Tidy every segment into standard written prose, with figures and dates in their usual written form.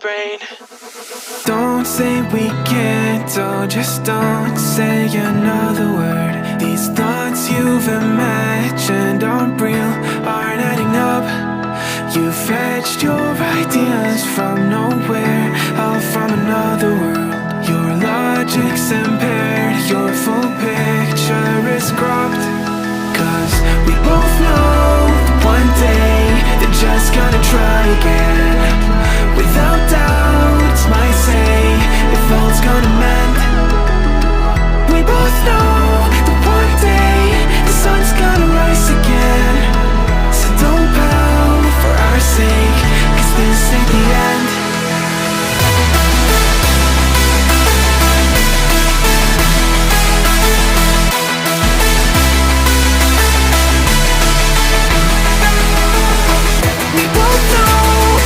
brain. Don't say we can't, oh, just don't say another word. These thoughts you've imagined aren't real, aren't adding up. You fetched your ideas from nowhere, all from another world. Your logic's impaired, your full picture is cropped. Cause we both know that one day they're just gonna try again. Without doubt, it's my say if all's gonna mend. We both know that one day the sun's gonna rise again. So don't pout for our sake, cause this ain't the end. We both know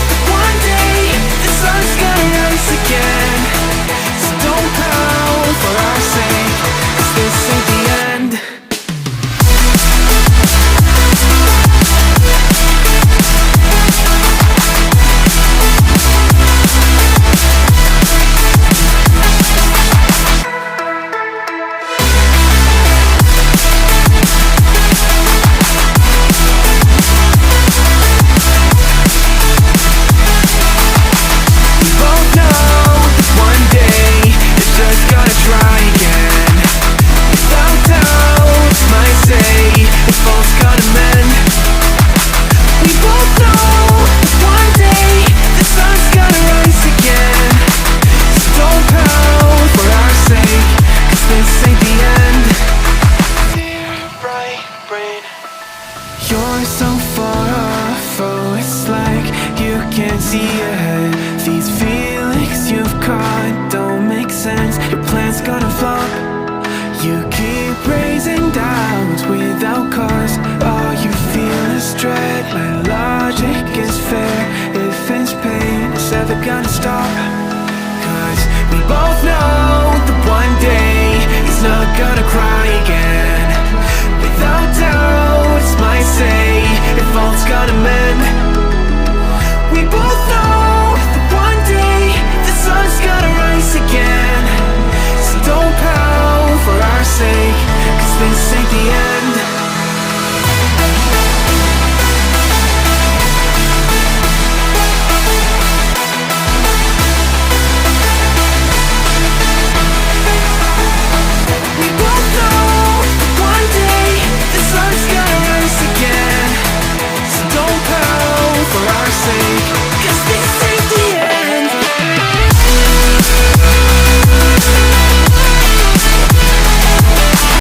that one day the sun's gonna rise again. So don't pout for our sake, cause this ain't the end. We both know that one day they're just gonna try again. Without doubt, my say if all's gonna mend. We both know that one day the sun's gonna rise again. So don't pout for our sake, cause this ain't the end. Dear right brain. You're so far off, oh, it's like you can't see ahead. These feelings you've caught don't make sense, your plan's gonna flop. You keep raising doubts without cause, all you feel is dread. My logic is fair, if it's pain, it's ever gonna stop. Cause we both know that one day he's not gonna cry again. Without doubt, it's my say if all's gonna mend.